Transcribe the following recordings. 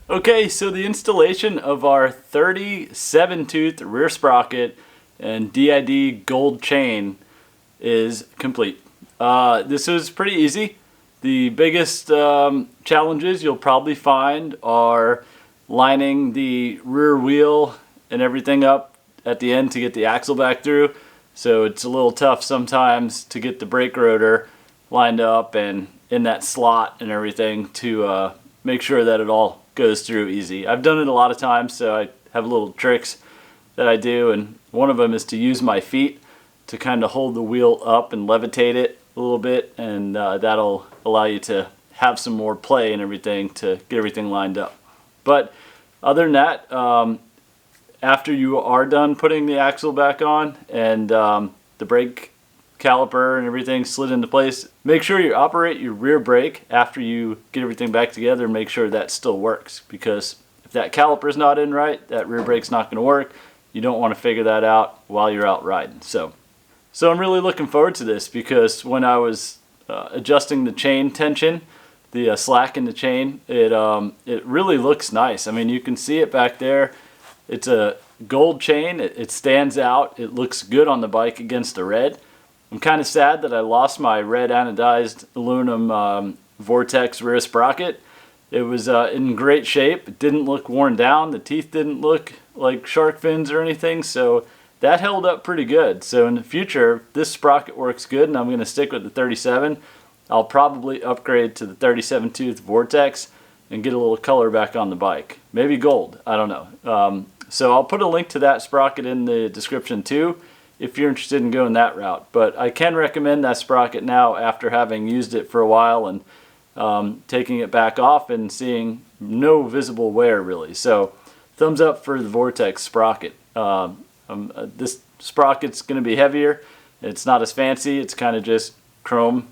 Okay, so the installation of our 37 tooth rear sprocket and D.I.D gold chain is complete. This was pretty easy. The biggest challenges you'll probably find are lining the rear wheel and everything up at the end to get the axle back through. So it's a little tough sometimes to get the brake rotor lined up and in that slot and everything to make sure that it all goes through easy. I've done it a lot of times, so I have little tricks that I do, and one of them is to use my feet to kind of hold the wheel up and levitate it a little bit, and that'll allow you to have some more play and everything to get everything lined up. But other than that, after you are done putting the axle back on and the brake caliper and everything slid into place, make sure you operate your rear brake after you get everything back together and make sure that still works, because if that caliper's not in right, that rear brake's not going to work. You don't want to figure that out while you're out riding. So I'm really looking forward to this, because when I was adjusting the chain tension, the slack in the chain, it really looks nice. I mean, you can see it back there. It's a gold chain. It stands out. It looks good on the bike against the red. I'm kind of sad that I lost my red anodized aluminum Vortex Rear Sprocket. It was in great shape. It didn't look worn down. The teeth didn't look like shark fins or anything, so that held up pretty good. So in the future, if this sprocket works good and I'm going to stick with the 37, I'll probably upgrade to the 37 tooth Vortex and get a little color back on the bike. Maybe gold, I don't know. So I'll put a link to that sprocket in the description too, if you're interested in going that route. But I can recommend that sprocket now after having used it for a while and taking it back off and seeing no visible wear really. So thumbs up for the Vortex sprocket. This sprocket's going to be heavier. It's not as fancy. It's kind of just chrome,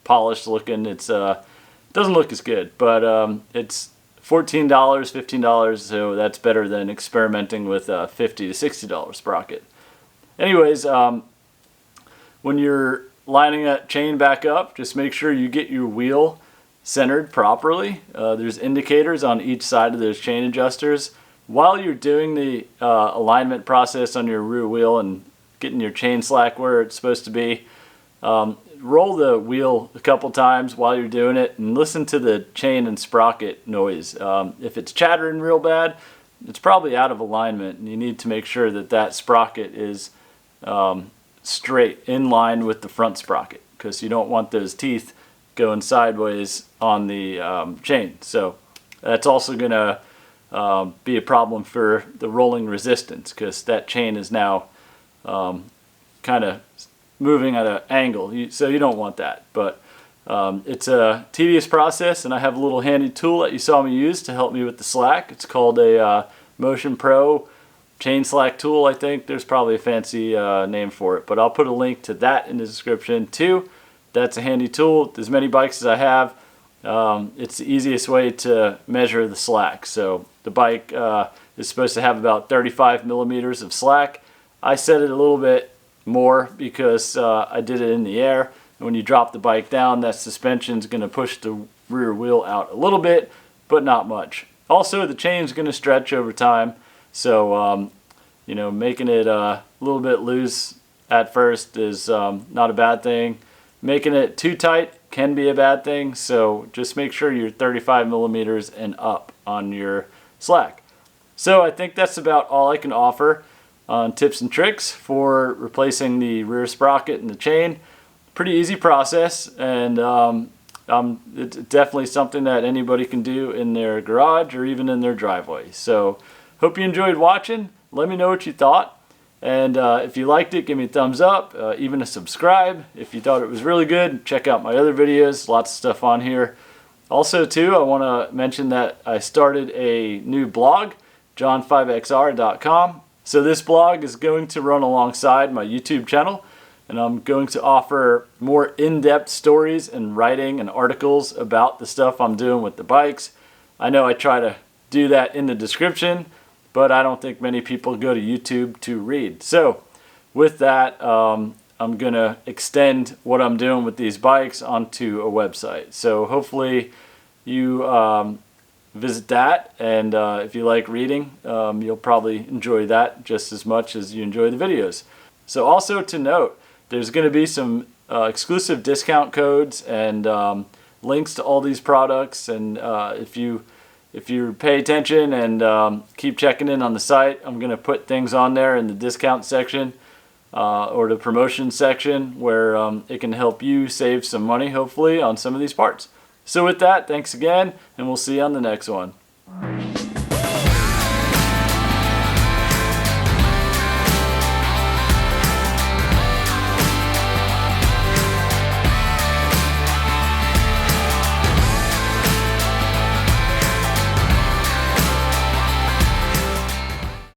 polished looking. It doesn't look as good, but it's $14, $15, so that's better than experimenting with a $50 to $60 sprocket. Anyways, when you're lining that chain back up, just make sure you get your wheel centered properly. There's indicators on each side of those chain adjusters. While you're doing the alignment process on your rear wheel and getting your chain slack where it's supposed to be, roll the wheel a couple times while you're doing it and listen to the chain and sprocket noise. If it's chattering real bad, it's probably out of alignment, and you need to make sure that that sprocket is straight in line with the front sprocket, because you don't want those teeth going sideways on the chain. So that's also going to be a problem for the rolling resistance, because that chain is now kind of moving at an angle, so you don't want that. But it's a tedious process, and I have a little handy tool that you saw me use to help me with the slack. It's called a Motion Pro chain slack tool, I think. There's probably a fancy name for it, but I'll put a link to that in the description too. That's a handy tool. With as many bikes as I have, it's the easiest way to measure the slack. So the bike is supposed to have about 35 millimeters of slack. I set it a little bit more because I did it in the air. And when you drop the bike down, that suspension is going to push the rear wheel out a little bit, but not much. Also, the chain is going to stretch over time, so making it a little bit loose at first is not a bad thing. Making it too tight can be a bad thing, so just make sure you're 35 millimeters and up on your slack. So I think that's about all I can offer on tips and tricks for replacing the rear sprocket and the chain. pretty easy process, and it's definitely something that anybody can do in their garage or even in their driveway. So hope you enjoyed watching. Let me know what you thought. And if you liked it, give me a thumbs up, even a subscribe. If you thought it was really good, check out my other videos, lots of stuff on here. Also too, I want to mention that I started a new blog, john5xr.com. So this blog is going to run alongside my YouTube channel, and I'm going to offer more in-depth stories and writing and articles about the stuff I'm doing with the bikes. I know I try to do that in the description, but I don't think many people go to YouTube to read. So with that, I'm going to extend what I'm doing with these bikes onto a website. So hopefully you visit that, and if you like reading, you'll probably enjoy that just as much as you enjoy the videos. So also to note, there's going to be some exclusive discount codes and links to all these products, and if you pay attention and keep checking in on the site, I'm going to put things on there in the discount section or the promotion section where it can help you save some money, hopefully, on some of these parts. So with that, thanks again, and we'll see you on the next one.